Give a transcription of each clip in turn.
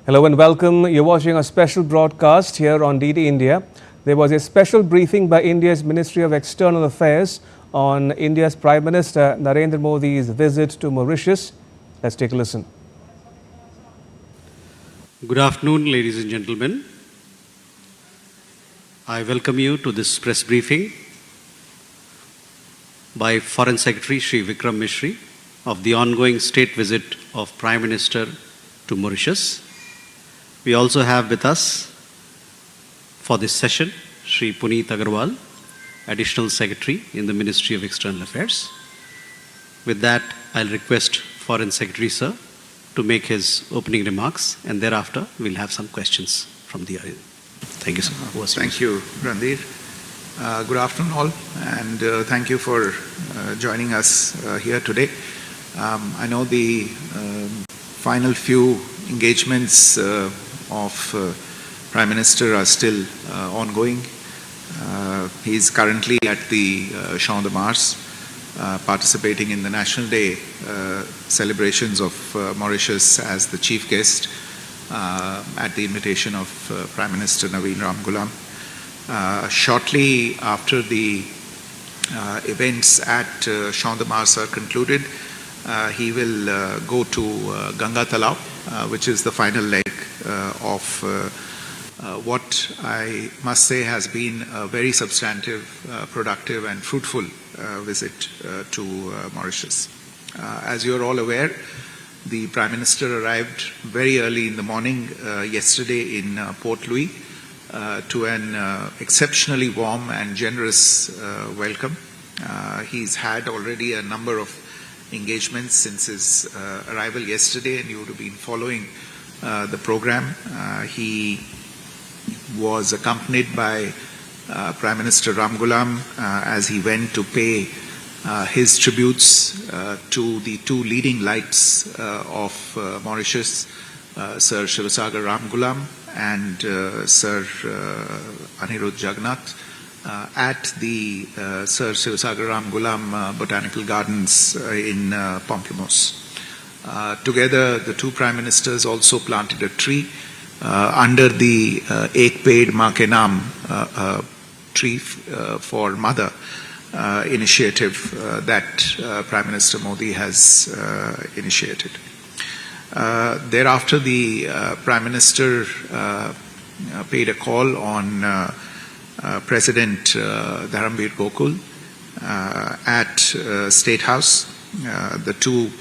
Hello and welcome. You're watching a special broadcast here on DD India. There was a special briefing by India's Ministry of External Affairs on India's Prime Minister Narendra Modi's visit to Mauritius. Let's take a listen. Good afternoon, ladies and gentlemen. I welcome you to this press briefing by Foreign Secretary Shri Vikram Misri of the ongoing state visit of Prime Minister to Mauritius. We also have with us for this session Shri Puneet Agarwal, Additional Secretary in the Ministry of External Affairs. With that, I'll request Foreign Secretary Sir to make his opening remarks, and thereafter we'll have some questions from the audience. Thank you, sir. Thank you, Randhir. Good afternoon all, and thank you for joining us here today. I know the final few engagements of Prime Minister are still ongoing. He is currently at the Champ de Mars, participating in the National Day celebrations of Mauritius as the chief guest at the invitation of Prime Minister Naveen Ramgoolam. Shortly after the events at Champ de Mars are concluded, he will go to Ganga Talab, which is the final leg of what I must say has been a very substantive, productive and fruitful visit to Mauritius. As you are all aware, the Prime Minister arrived very early in the morning yesterday in Port Louis to an exceptionally warm and generous welcome. He's had already a number of engagements since his arrival yesterday, and you would have been following the program. He was accompanied by Prime Minister Ramgoolam as he went to pay his tributes to the two leading lights of Mauritius, Sir Shivasagar Ramgoolam and Sir Anirudh Jagannath, at the Sir Shivasagar Ramgoolam Botanical Gardens in Pamplemousse. Together, the two Prime Ministers also planted a tree under the Ek Ped Maa Ke Naam tree for Mother initiative that Prime Minister Modi has initiated. Thereafter, the Prime Minister paid a call on President Dharamveer Gokul at State House. The two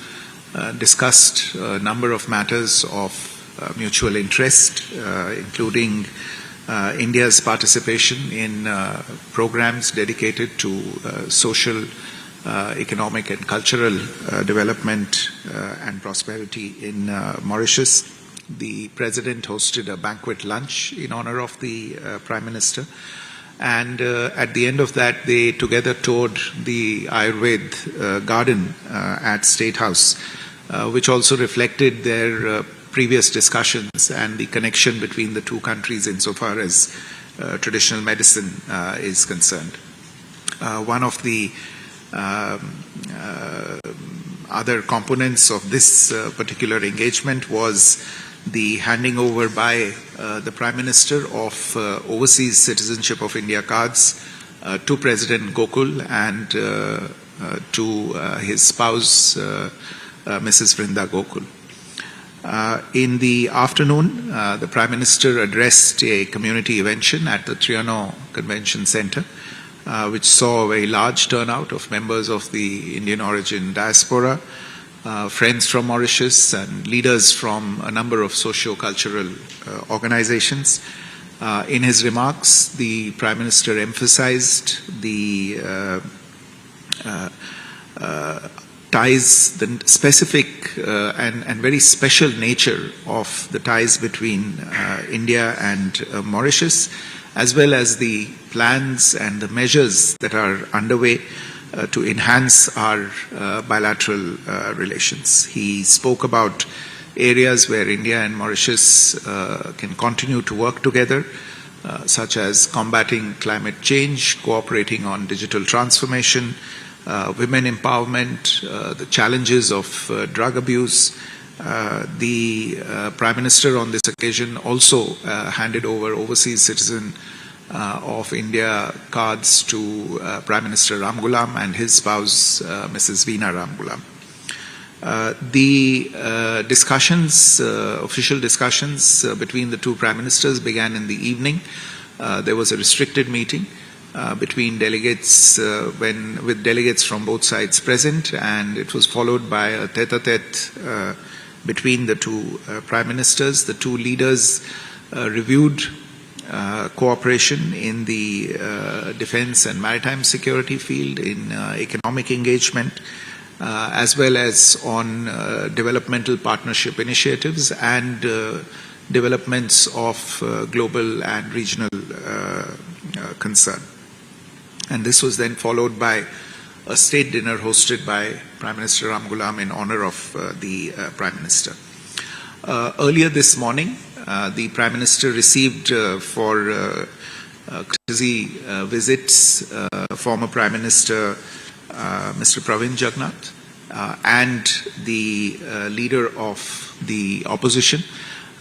discussed a number of matters of mutual interest, including India's participation in programs dedicated to social, economic and cultural development and prosperity in Mauritius. The President hosted a banquet lunch in honor of the Prime Minister, and at the end of that they together toured the Ayurved garden at State House, which also reflected their previous discussions and the connection between the two countries insofar as traditional medicine is concerned. One of the other components of this particular engagement was the handing over by the Prime Minister of Overseas Citizenship of India cards to President Gokul and to his spouse, Mrs. Vrinda Gokul. In the afternoon, the Prime Minister addressed a community convention at the Trianon Convention Centre, which saw a very large turnout of members of the Indian origin diaspora, friends from Mauritius and leaders from a number of socio-cultural organizations. In his remarks, the Prime Minister emphasized the ties, the specific and very special nature of the ties between India and Mauritius, as well as the plans and the measures that are underway to enhance our bilateral relations. He spoke about areas where India and Mauritius can continue to work together, such as combating climate change, cooperating on digital transformation, women empowerment, the challenges of drug abuse, The Prime Minister on this occasion also handed over overseas citizen of India cards to Prime Minister Ramgoolam and his spouse, Mrs. Veena Ramgoolam. The discussions, official discussions between the two Prime Ministers began in the evening. There was a restricted meeting between delegates, with delegates from both sides present, and it was followed by a tete-a-tete between the two Prime Ministers. The two leaders reviewed cooperation in the defense and maritime security field, in economic engagement, as well as on developmental partnership initiatives and developments of global and regional concern. And this was then followed by a state dinner hosted by Prime Minister Ramgoolam in honor of the Prime Minister. Earlier this morning, the Prime Minister received for courtesy visits former Prime Minister Mr. Pravin Jagnnath and the leader of the opposition,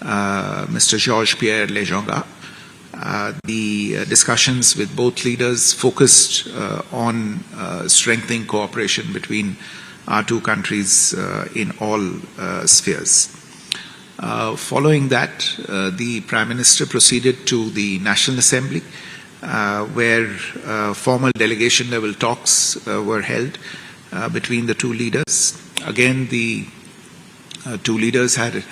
Mr. Georges Pierre Lejonga. The discussions with both leaders focused on strengthening cooperation between our two countries in all spheres. Following that, the Prime Minister proceeded to the National Assembly, where formal delegation level talks were held between the two leaders. Again, the two leaders had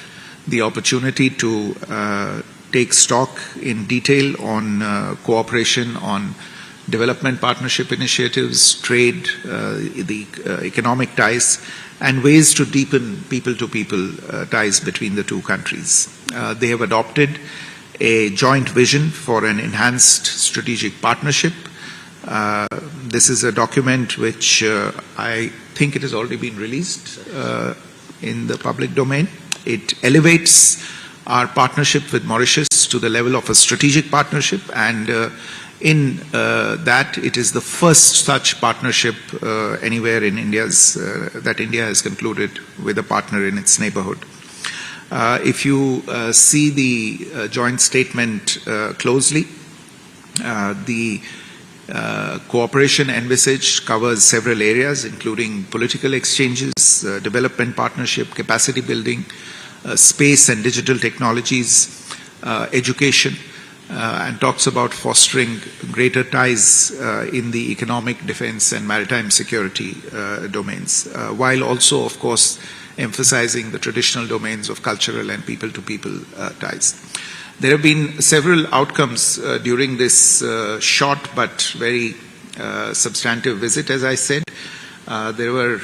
the opportunity to take stock in detail on cooperation on development partnership initiatives, trade, the economic ties, and ways to deepen people-to-people ties between the two countries. They have adopted a joint vision for an enhanced strategic partnership. This is a document which I think it has already been released in the public domain. It elevates our partnership with Mauritius to the level of a strategic partnership, and in that it is the first such partnership anywhere in India's that India has concluded with a partner in its neighborhood. If you see the joint statement closely, the cooperation envisaged covers several areas, including political exchanges, development partnership, capacity building, space and digital technologies, education, and talks about fostering greater ties in the economic, defense, and maritime security domains, while also, of course, emphasizing the traditional domains of cultural and people-to-people ties. There have been several outcomes during this short but very substantive visit, as I said. There were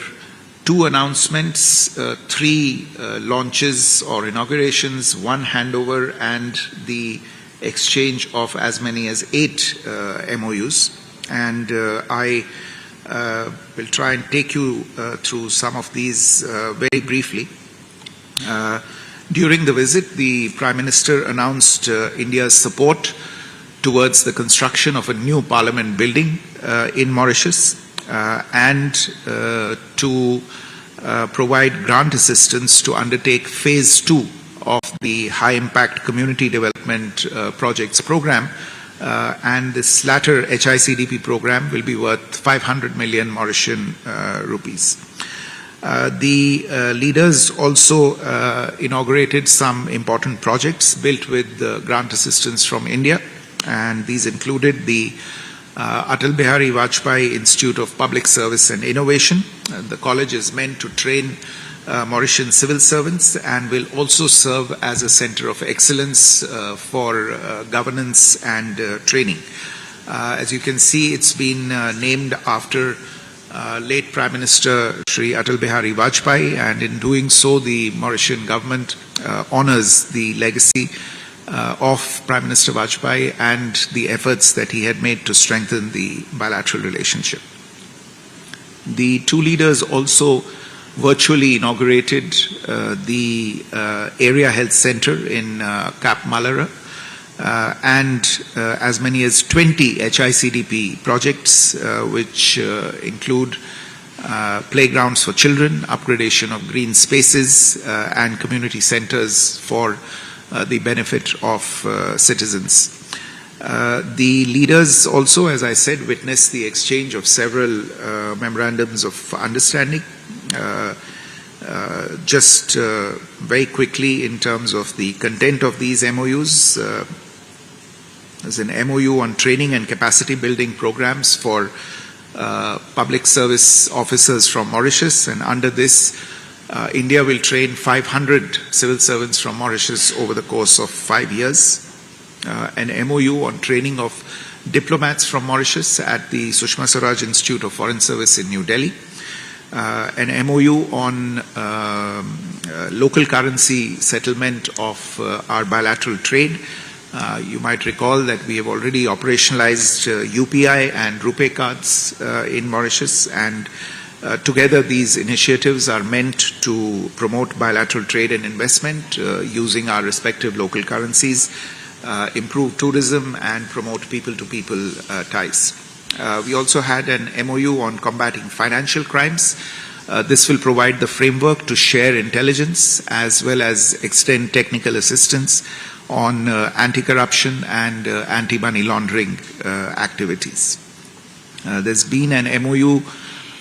2 announcements, 3 launches or inaugurations, 1 handover, and the exchange of as many as 8 MOUs. And I will try and take you through some of these very briefly. During the visit, the Prime Minister announced India's support towards the construction of a new parliament building in Mauritius, and to provide grant assistance to undertake phase 2 of the high impact community development projects program, and this latter HICDP program will be worth 500 million Mauritian rupees. The leaders also inaugurated some important projects built with grant assistance from India, and these included the Atal Bihari Vajpayee Institute of Public Service and Innovation. The college is meant to train Mauritian civil servants and will also serve as a center of excellence for governance and training. As you can see, it's been named after late Prime Minister Shri Atal Bihari Vajpayee, and in doing so, the Mauritian government honors the legacy of Prime Minister Vajpayee and the efforts that he had made to strengthen the bilateral relationship. The two leaders also virtually inaugurated the Area Health Center in Cap Malara, and as many as 20 HICDP projects, which include playgrounds for children, upgradation of green spaces, and community centers for the benefit of citizens. The leaders also, as I said, witnessed the exchange of several memorandums of understanding. Just very quickly, in terms of the content of these MOUs, there's an MOU on training and capacity building programs for public service officers from Mauritius, and under this, India will train 500 civil servants from Mauritius over the course of 5 years. An MOU on training of diplomats from Mauritius at the Sushma Swaraj Institute of Foreign Service in New Delhi. An MOU on local currency settlement of our bilateral trade. You might recall that we have already operationalized UPI and RuPay cards in Mauritius, and together these initiatives are meant to promote bilateral trade and investment using our respective local currencies, improve tourism, and promote people-to-people ties. We also had an MOU on combating financial crimes. This will provide the framework to share intelligence as well as extend technical assistance on anti-corruption and anti-money laundering activities. There's been an MOU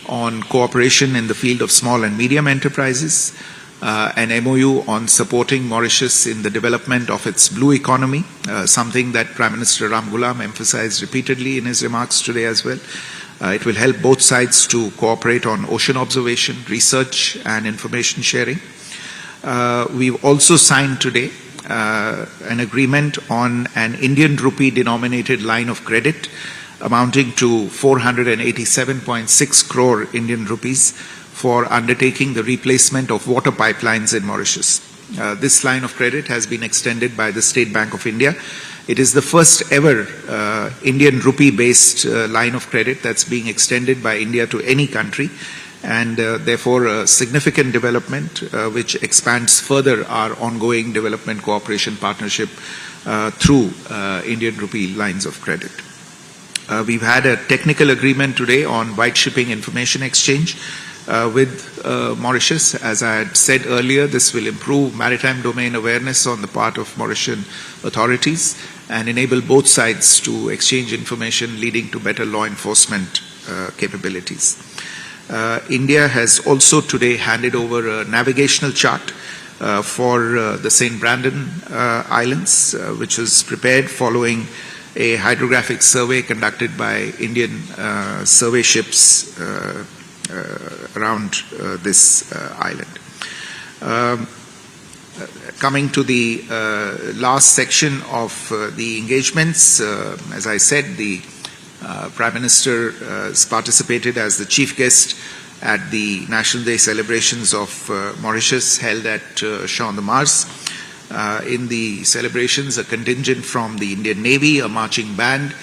on cooperation in the field of small and medium enterprises, an MOU on supporting Mauritius in the development of its blue economy, something that Prime Minister Ramgoolam emphasized repeatedly in his remarks today as well. It will help both sides to cooperate on ocean observation, research, and information sharing. We've also signed today an agreement on an Indian rupee denominated line of credit amounting to 487.6 crore Indian rupees for undertaking the replacement of water pipelines in Mauritius. This line of credit has been extended by the State Bank of India. It is the first ever Indian rupee-based line of credit that's being extended by India to any country, and therefore a significant development which expands further our ongoing development cooperation partnership through Indian rupee lines of credit. We've had a technical agreement today on white shipping information exchange with Mauritius. As I had said earlier, this will improve maritime domain awareness on the part of Mauritian authorities and enable both sides to exchange information, leading to better law enforcement capabilities. India has also today handed over a navigational chart for the St. Brandon Islands, which was prepared following a hydrographic survey conducted by Indian survey ships around this island. Coming to the last section of the engagements, as I said, the Prime Minister has participated as the chief guest at the National Day celebrations of Mauritius held at Champ de Mars. In the celebrations, a contingent from the Indian Navy, a marching band,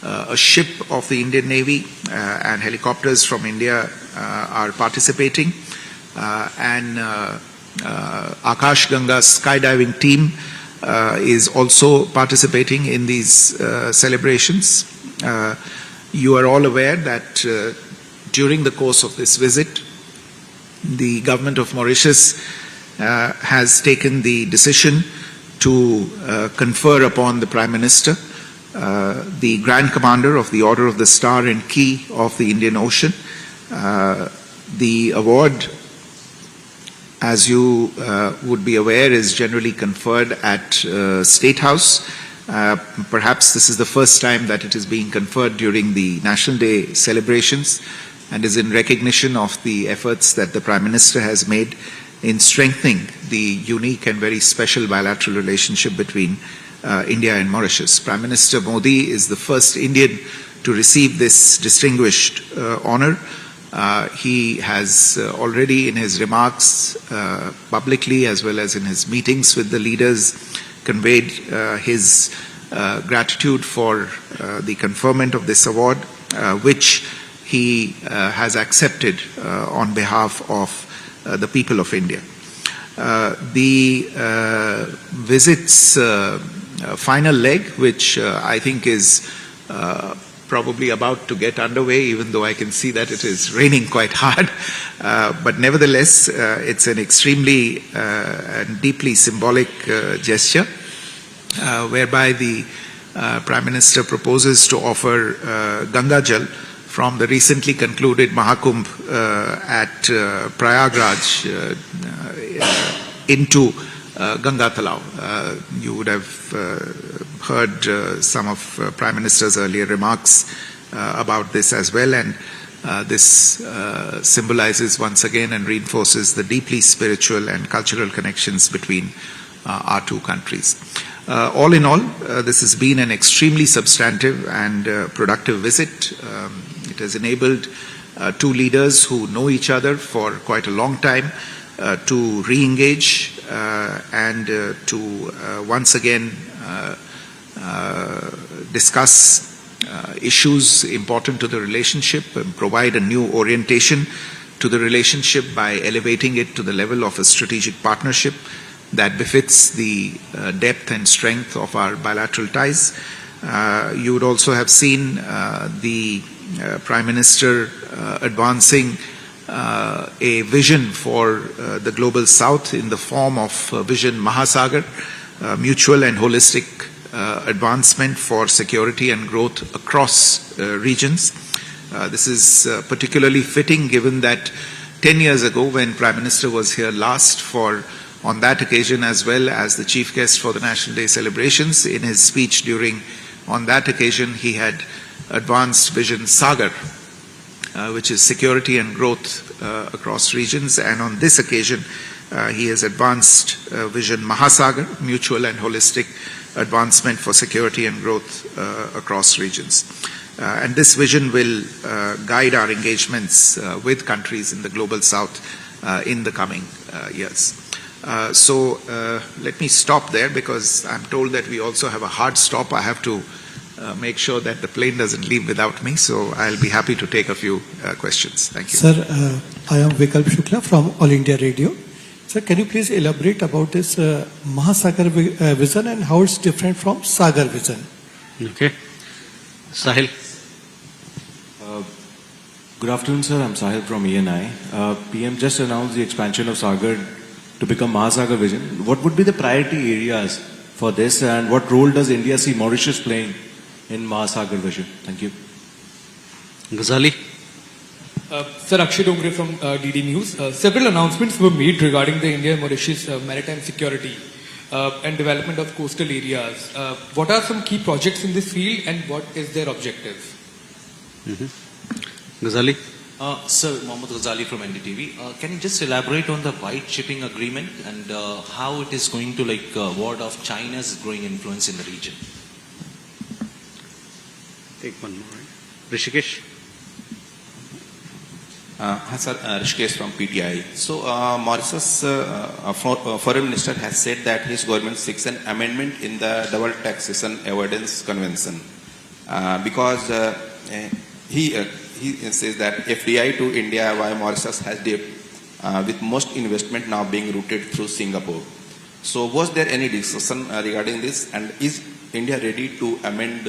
a ship of the Indian Navy, and helicopters from India are participating. And Akash Ganga skydiving team is also participating in these celebrations. You are all aware that during the course of this visit, the government of Mauritius has taken the decision to confer upon the Prime Minister the Grand Commander of the Order of the Star and Key of the Indian Ocean. The award, as you would be aware, is generally conferred at State House. Perhaps this is the first time that it is being conferred during the National Day celebrations, and is in recognition of the efforts that the Prime Minister has made in strengthening the unique and very special bilateral relationship between India and Mauritius. Prime Minister Modi is the first Indian to receive this distinguished honor. He has already, in his remarks publicly as well as in his meetings with the leaders, conveyed his gratitude for the conferment of this award, which he has accepted on behalf of the people of India. The visit's final leg, which I think is probably about to get underway, even though I can see that it is raining quite hard. But nevertheless, it's an extremely and deeply symbolic gesture, whereby the Prime Minister proposes to offer Ganga Jal from the recently concluded Mahakumbh at Prayagraj into Ganga Talav. You would have heard some of Prime Minister's earlier remarks about this as well, and this symbolizes once again and reinforces the deeply spiritual and cultural connections between our two countries. All in all, this has been an extremely substantive and productive visit. It has enabled two leaders who know each other for quite a long time to re-engage and to once again discuss issues important to the relationship and provide a new orientation to the relationship by elevating it to the level of a strategic partnership that befits the depth and strength of our bilateral ties. You would also have seen the Prime Minister advancing a vision for the Global South in the form of Vision Mahasagar, mutual and holistic advancement for security and growth across regions. This is particularly fitting given that 10 years ago, when Prime Minister was here last on that occasion, as well as the chief guest for the National Day celebrations, in his speech on that occasion, he had advanced Vision Sagar, which is security and growth across regions. And on this occasion, he has advanced Vision Mahasagar, mutual and holistic advancement for security and growth across regions. And this vision will guide our engagements with countries in the Global South in the coming years. So let me stop there, because I'm told that we also have a hard stop. I have to make sure that the plane doesn't leave without me, so I'll be happy to take a few questions. Thank you. Sir, I am Vikalp Shukla from All India Radio. Sir, can you please elaborate about this Mahasagar vision and how it's different from Sagar vision? Okay. Sahil. Good afternoon, sir. I'm Sahil from ENI. PM just announced the expansion of Sagar to become Mahasagar vision. What would be the priority areas for this, and what role does India see Mauritius playing in Mahasagar vision? Thank you. Ghazali. Sir, Akshay Dongre from DD News. Several announcements were made regarding the India-Mauritius maritime security and development of coastal areas. What are some key projects in this field, and what is their objective? Ghazali. Sir, Mohammad Ghazali from NDTV. Can you just elaborate on the White Shipping Agreement and how it is going to ward off China's growing influence in the region? Take one more. Rishikesh. Hi sir, Rishikesh from PTI. So Mauritius Foreign Minister has said that his government seeks an amendment in the Double Taxation Avoidance Convention because he says that FDI to India via Mauritius has dipped, with most investment now being routed through Singapore. So was there any discussion regarding this, and is India ready to amend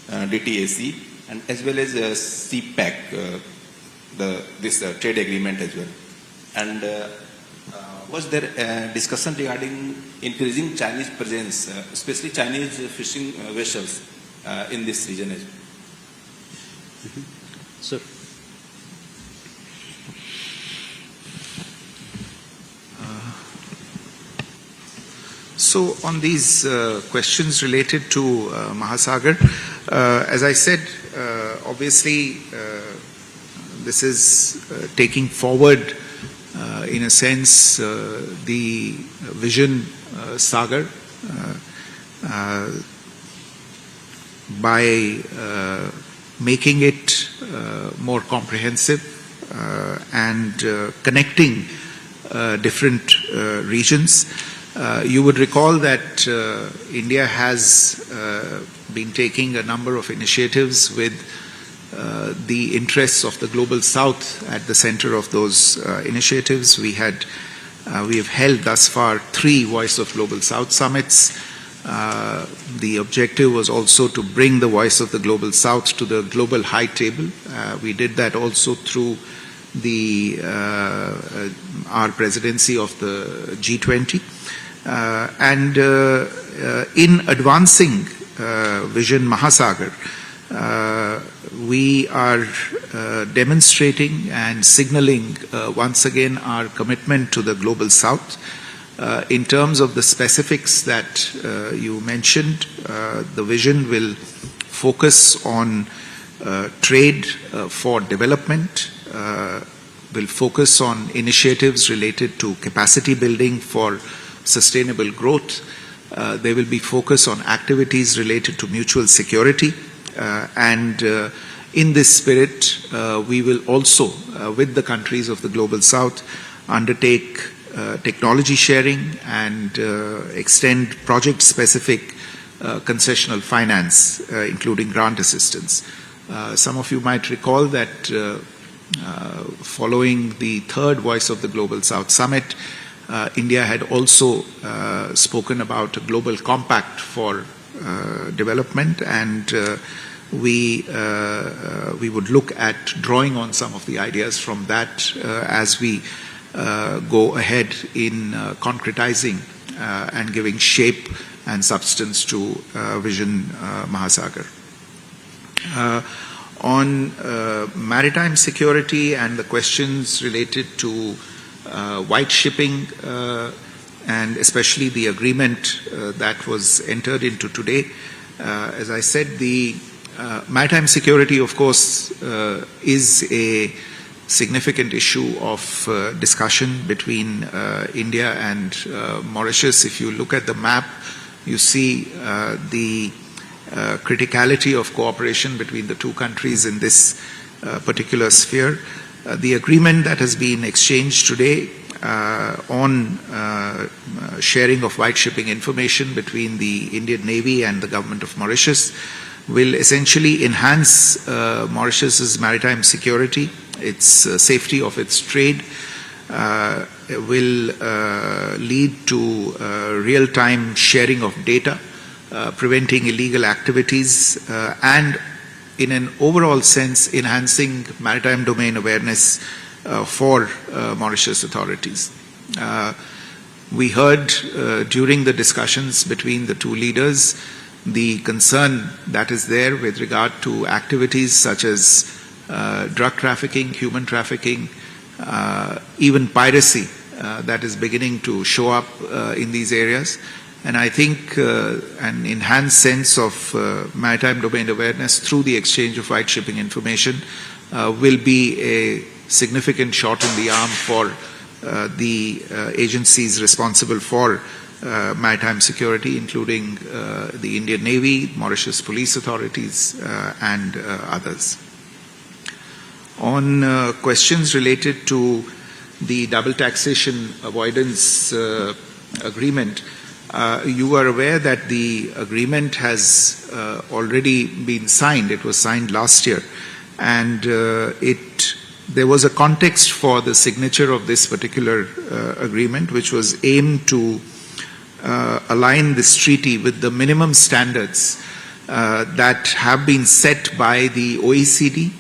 DTAC and as well as CPAC, this trade agreement as well? And was there a discussion regarding increasing Chinese presence, especially Chinese fishing vessels in this region as well? Sir. So on these questions related to Mahasagar, as I said, obviously this is taking forward, in a sense, the Vision Sagar by making it more comprehensive and connecting different regions. You would recall that India has been taking a number of initiatives with the interests of the Global South at the center of those initiatives. We have held thus far 3 Voice of Global South summits. The objective was also to bring the voice of the Global South to the global high table. We did that also through our presidency of the G20. In advancing Vision Mahasagar, we are demonstrating and signaling once again our commitment to the Global South. In terms of the specifics that you mentioned, the vision will focus on trade for development, will focus on initiatives related to capacity building for sustainable growth. There will be focus on activities related to mutual security. In this spirit, we will also, with the countries of the Global South, undertake technology sharing and extend project-specific concessional finance, including grant assistance. Some of you might recall that following the third Voice of the Global South Summit, India had also spoken about a global compact for development, and we would look at drawing on some of the ideas from that as we go ahead in concretizing and giving shape and substance to Vision Mahasagar. On maritime security and the questions related to white shipping and especially the agreement that was entered into today, as I said, the maritime security, of course, is a significant issue of discussion between India and Mauritius. If you look at the map, you see the criticality of cooperation between the two countries in this particular sphere. The agreement that has been exchanged today on sharing of white shipping information between the Indian Navy and the government of Mauritius will essentially enhance Mauritius's maritime security, its safety of its trade, will lead to real-time sharing of data, preventing illegal activities, and in an overall sense, enhancing maritime domain awareness for Mauritius authorities. We heard during the discussions between the two leaders the concern that is there with regard to activities such as drug trafficking, human trafficking, even piracy that is beginning to show up in these areas. And I think an enhanced sense of maritime domain awareness through the exchange of white shipping information will be a significant shot in the arm for the agencies responsible for maritime security, including the Indian Navy, Mauritius police authorities, and others. On questions related to the double taxation avoidance agreement, you are aware that the agreement has already been signed. It was signed last year, and there was a context for the signature of this particular agreement, which was aimed to align this treaty with the minimum standards that have been set by the OECD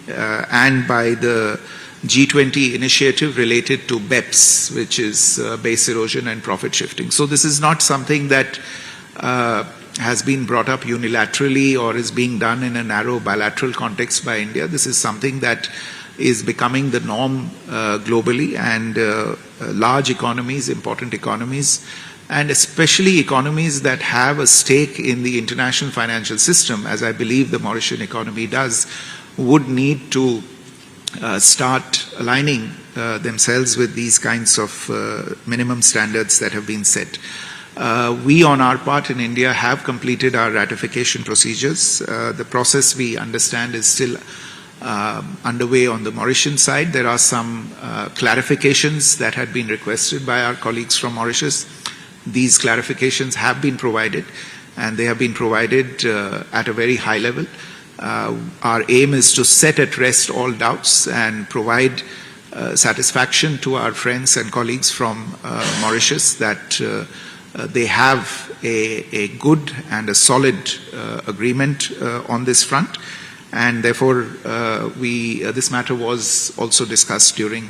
and by the G20 initiative related to BEPS, which is base erosion and profit shifting. So this is not something that has been brought up unilaterally or is being done in a narrow bilateral context by India. This is something that is becoming the norm globally, and large economies, important economies, and especially economies that have a stake in the international financial system, as I believe the Mauritian economy does, would need to start aligning themselves with these kinds of minimum standards that have been set. We, on our part in India, have completed our ratification procedures. The process, we understand, is still underway on the Mauritian side. There are some clarifications that had been requested by our colleagues from Mauritius. These clarifications have been provided, and they have been provided at a very high level. Our aim is to set at rest all doubts and provide satisfaction to our friends and colleagues from Mauritius that they have a good and a solid agreement on this front, and therefore this matter was also discussed during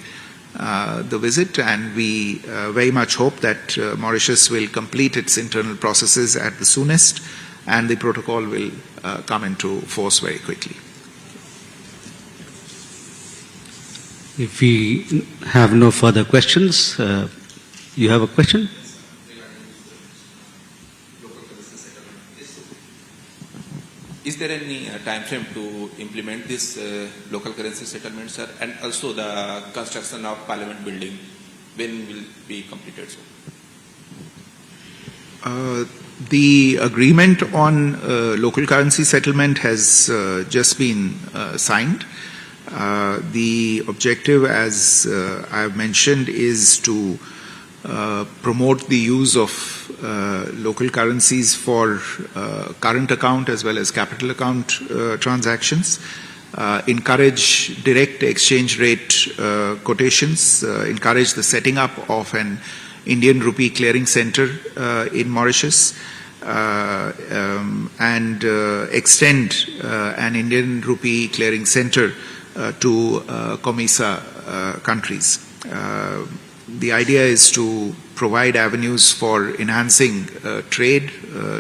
the visit, and we very much hope that Mauritius will complete its internal processes at the soonest, and the protocol will come into force very quickly. If we have no further questions, you have a question? Is there any time frame to implement this local currency settlement, sir? And also the construction of Parliament building, when will be completed, sir? The agreement on local currency settlement has just been signed. The objective, as I have mentioned, is to promote the use of local currencies for current account as well as capital account transactions, encourage direct exchange rate quotations, encourage the setting up of an Indian rupee clearing center in Mauritius, and extend an Indian rupee clearing center to COMESA countries. The idea is to provide avenues for enhancing trade,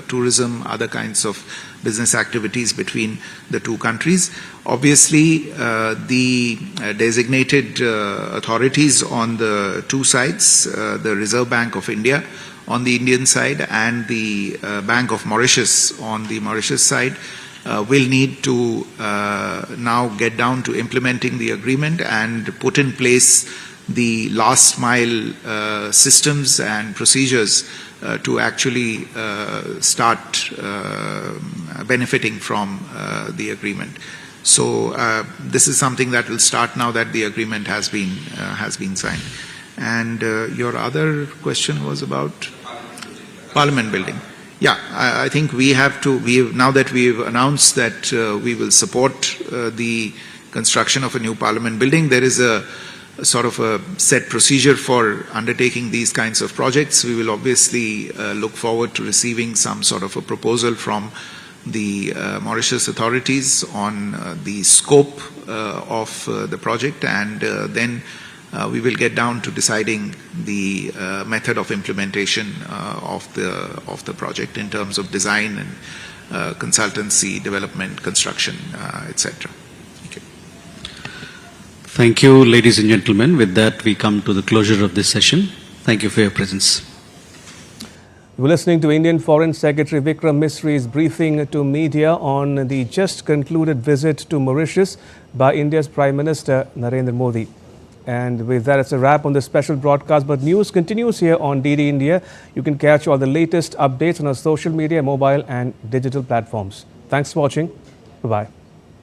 tourism, other kinds of business activities between the two countries. Obviously, the designated authorities on the two sides, the Reserve Bank of India on the Indian side and the Bank of Mauritius on the Mauritius side, will need to now get down to implementing the agreement and put in place the last mile systems and procedures to actually start benefiting from the agreement. So this is something that will start now that the agreement has been signed. And your other question was about Parliament building. Yeah, I think we have to. Now that we've announced that we will support the construction of a new Parliament building, there is a sort of a set procedure for undertaking these kinds of projects. We will obviously look forward to receiving some sort of a proposal from the Mauritius authorities on the scope of the project, and then we will get down to deciding the method of implementation of the project in terms of design and consultancy, development, construction, etc. Thank you, ladies and gentlemen. With that, we come to the closure of this session. Thank you for your presence. We're listening to Indian Foreign Secretary Vikram Misri's briefing to media on the just concluded visit to Mauritius by India's Prime Minister Narendra Modi. And with that, it's a wrap on this special broadcast. But news continues here on DD India. You can catch all the latest updates on our social media, mobile and digital platforms. Thanks for watching. Bye-bye.